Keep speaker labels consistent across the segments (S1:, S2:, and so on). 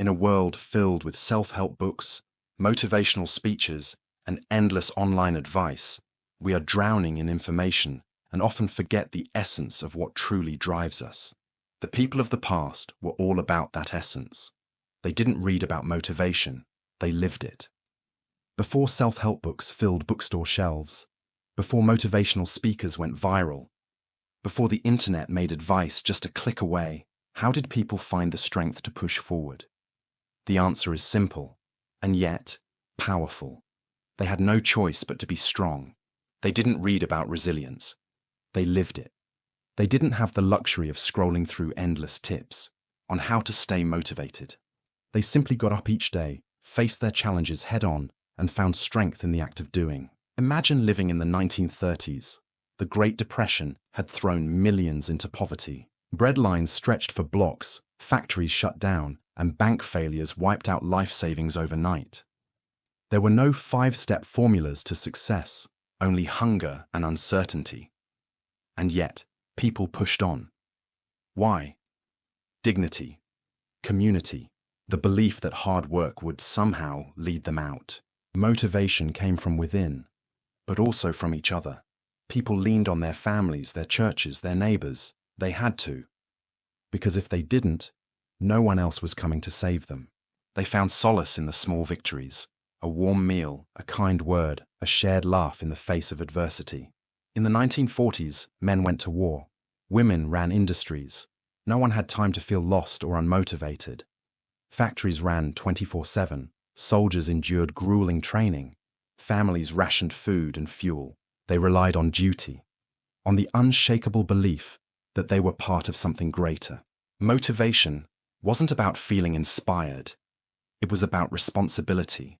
S1: In a world filled with self-help books, motivational speeches, and endless online advice, we are drowning in information and often forget the essence of what truly drives us. The people of the past were all about that essence. They didn't read about motivation, they lived it. Before self-help books filled bookstore shelves, before motivational speakers went viral, before the internet made advice just a click away, how did people find the strength to push forward? The answer is simple, and yet powerful. They had no choice but to be strong. They didn't read about resilience. They lived it. They didn't have the luxury of scrolling through endless tips on how to stay motivated. They simply got up each day, faced their challenges head-on, and found strength in the act of doing. Imagine living in the 1930s. The Great Depression had thrown millions into poverty. Bread lines stretched for blocks, factories shut down, and bank failures wiped out life savings overnight. There were no five-step formulas to success, only hunger and uncertainty. And yet, people pushed on. Why? Dignity, community, the belief that hard work would somehow lead them out. Motivation came from within, but also from each other. People leaned on their families, their churches, their neighbors. They had to. Because if they didn't, no one else was coming to save them. They found solace in the small victories, a warm meal, a kind word, a shared laugh in the face of adversity. In the 1940s, men went to war. Women ran industries. No one had time to feel lost or unmotivated. Factories ran 24/7. Soldiers endured grueling training. Families rationed food and fuel. They relied on duty, on the unshakable belief that they were part of something greater. Motivation wasn't about feeling inspired. It was about responsibility,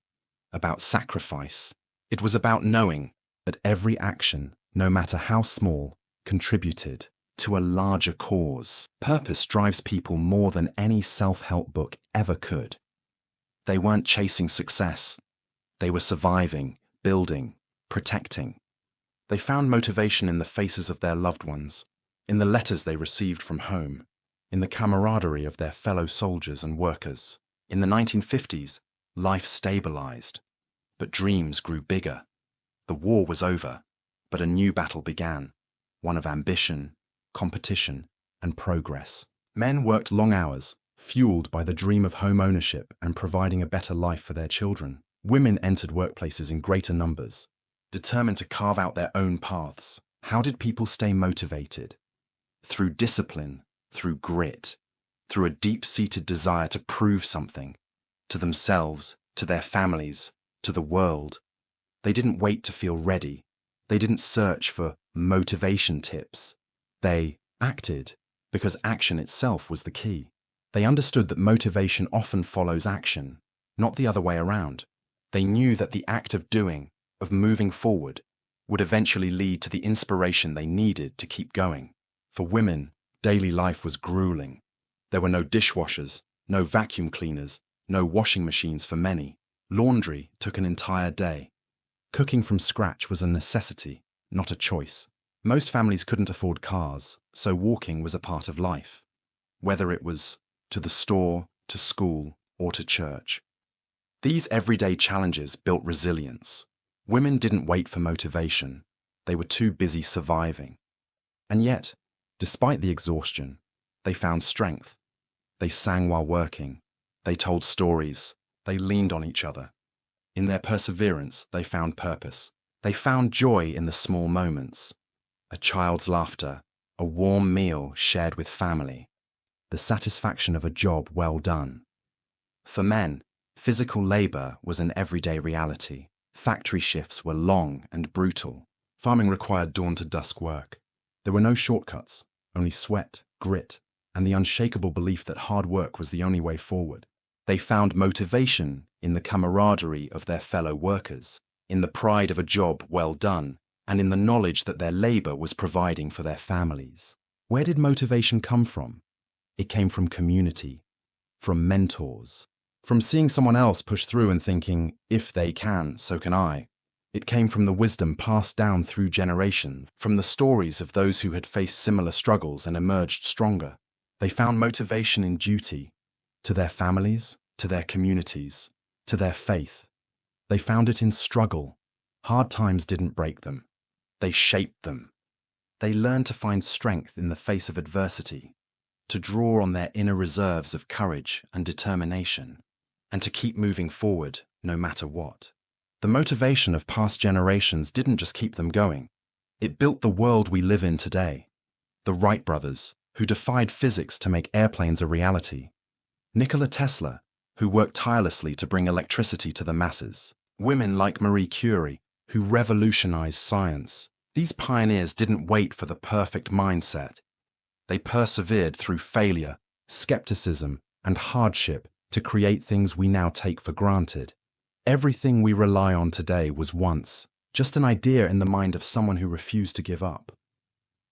S1: about sacrifice. It was about knowing that every action, no matter how small, contributed to a larger cause. Purpose drives people more than any self-help book ever could. They weren't chasing success. They were surviving, building, protecting. They found motivation in the faces of their loved ones, in the letters they received from home, in the camaraderie of their fellow soldiers and workers. In the 1950s, life stabilized, but dreams grew bigger. The war was over, but a new battle began, one of ambition, competition, and progress. Men worked long hours, fueled by the dream of home ownership and providing a better life for their children. Women entered workplaces in greater numbers, determined to carve out their own paths. How did people stay motivated? Through discipline, through grit, through a deep-seated desire to prove something, to themselves, to their families, to the world. They didn't wait to feel ready. They didn't search for motivation tips. They acted, because action itself was the key. They understood that motivation often follows action, not the other way around. They knew that the act of doing, of moving forward, would eventually lead to the inspiration they needed to keep going. For women, daily life was grueling. There were no dishwashers, no vacuum cleaners, no washing machines for many. Laundry took an entire day. Cooking from scratch was a necessity, not a choice. Most families couldn't afford cars, so walking was a part of life, whether it was to the store, to school, or to church. These everyday challenges built resilience. Women didn't wait for motivation. They were too busy surviving. And yet, despite the exhaustion, they found strength. They sang while working. They told stories. They leaned on each other. In their perseverance, they found purpose. They found joy in the small moments. A child's laughter, a warm meal shared with family, the satisfaction of a job well done. For men, physical labor was an everyday reality. Factory shifts were long and brutal. Farming required dawn-to-dusk work. There were no shortcuts, only sweat, grit, and the unshakable belief that hard work was the only way forward. They found motivation in the camaraderie of their fellow workers, in the pride of a job well done, and in the knowledge that their labor was providing for their families. Where did motivation come from? It came from community, from mentors, from seeing someone else push through and thinking, if they can, so can I. It came from the wisdom passed down through generations, from the stories of those who had faced similar struggles and emerged stronger. They found motivation in duty, to their families, to their communities, to their faith. They found it in struggle. Hard times didn't break them. They shaped them. They learned to find strength in the face of adversity, to draw on their inner reserves of courage and determination, and to keep moving forward no matter what. The motivation of past generations didn't just keep them going. It built the world we live in today. The Wright brothers, who defied physics to make airplanes a reality. Nikola Tesla, who worked tirelessly to bring electricity to the masses. Women like Marie Curie, who revolutionized science. These pioneers didn't wait for the perfect mindset. They persevered through failure, skepticism, and hardship to create things we now take for granted. Everything we rely on today was once just an idea in the mind of someone who refused to give up.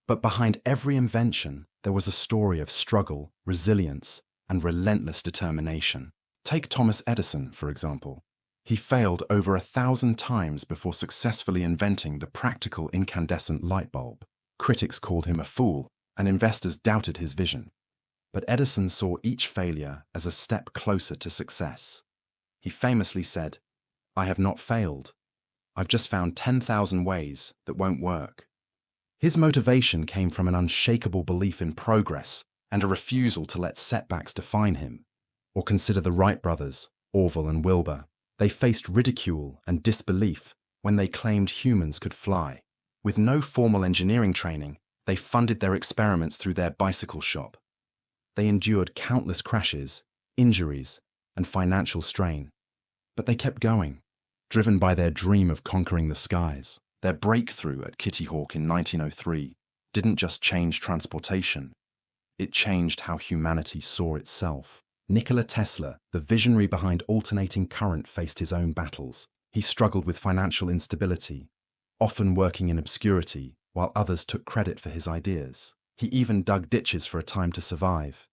S1: But behind every invention, there was a story of struggle, resilience, and relentless determination. Take Thomas Edison, for example. He failed over 1,000 times before successfully inventing the practical incandescent light bulb. Critics called him a fool, and investors doubted his vision. But Edison saw each failure as a step closer to success. He famously said, "I have not failed. I've just found 10,000 ways that won't work." His motivation came from an unshakable belief in progress and a refusal to let setbacks define him. Or consider the Wright brothers, Orville and Wilbur. They faced ridicule and disbelief when they claimed humans could fly. With no formal engineering training, they funded their experiments through their bicycle shop. They endured countless crashes, injuries, and financial strain. But they kept going, driven by their dream of conquering the skies. Their breakthrough at Kitty Hawk in 1903 didn't just change transportation. It changed how humanity saw itself. Nikola Tesla, the visionary behind alternating current, faced his own battles. He struggled with financial instability, often working in obscurity while others took credit for his ideas. He even dug ditches for a time to survive.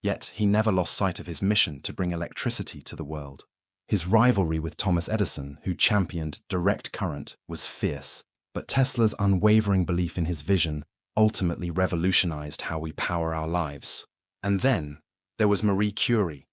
S1: Yet he never lost sight of his mission to bring electricity to the world. His rivalry with Thomas Edison, who championed direct current, was fierce, but Tesla's unwavering belief in his vision ultimately revolutionized how we power our lives. And then, there was Marie Curie,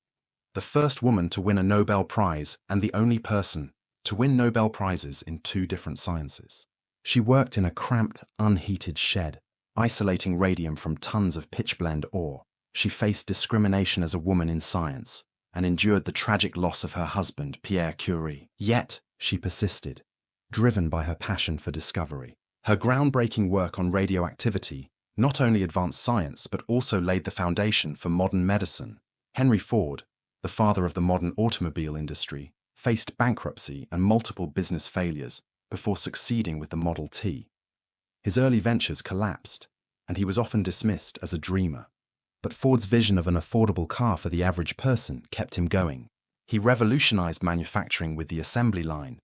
S1: the first woman to win a Nobel Prize and the only person to win Nobel Prizes in 2 different sciences. She worked in a cramped, unheated shed, isolating radium from tons of pitch-blende ore. She faced discrimination as a woman in science and endured the tragic loss of her husband, Pierre Curie. Yet, she persisted, driven by her passion for discovery. Her groundbreaking work on radioactivity not only advanced science but also laid the foundation for modern medicine. Henry Ford, the father of the modern automobile industry, faced bankruptcy and multiple business failures before succeeding with the Model T. His early ventures collapsed, and he was often dismissed as a dreamer. But Ford's vision of an affordable car for the average person kept him going. He revolutionized manufacturing with the assembly line,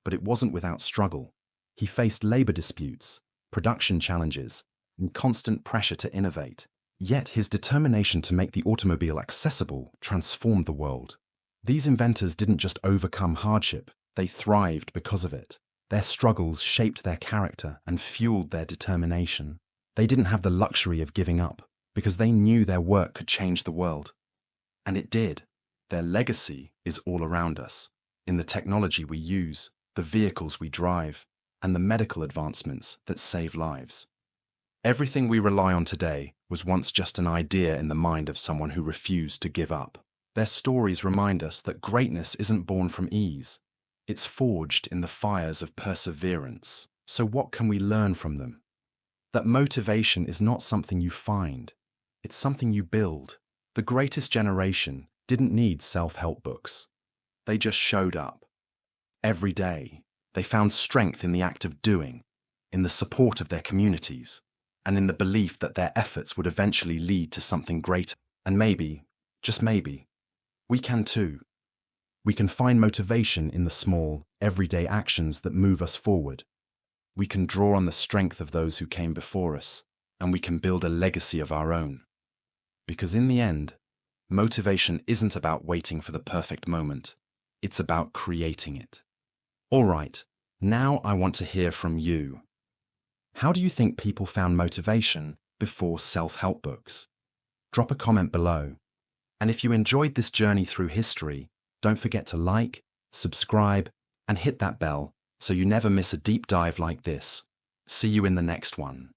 S1: but it wasn't without struggle. He faced labor disputes, production challenges, and constant pressure to innovate. Yet his determination to make the automobile accessible transformed the world. These inventors didn't just overcome hardship, they thrived because of it. Their struggles shaped their character and fueled their determination. They didn't have the luxury of giving up because they knew their work could change the world. And it did. Their legacy is all around us, in the technology we use, the vehicles we drive, and the medical advancements that save lives. Everything we rely on today was once just an idea in the mind of someone who refused to give up. Their stories remind us that greatness isn't born from ease. It's forged in the fires of perseverance. So what can we learn from them? That motivation is not something you find. It's something you build. The greatest generation didn't need self-help books. They just showed up. Every day, they found strength in the act of doing, in the support of their communities, and in the belief that their efforts would eventually lead to something greater. And maybe, just maybe, we can too. We can find motivation in the small, everyday actions that move us forward. We can draw on the strength of those who came before us, and we can build a legacy of our own. Because in the end, motivation isn't about waiting for the perfect moment. It's about creating it. All right, now I want to hear from you. How do you think people found motivation before self-help books? Drop a comment below. And if you enjoyed this journey through history, don't forget to like, subscribe, and hit that bell so you never miss a deep dive like this. See you in the next one.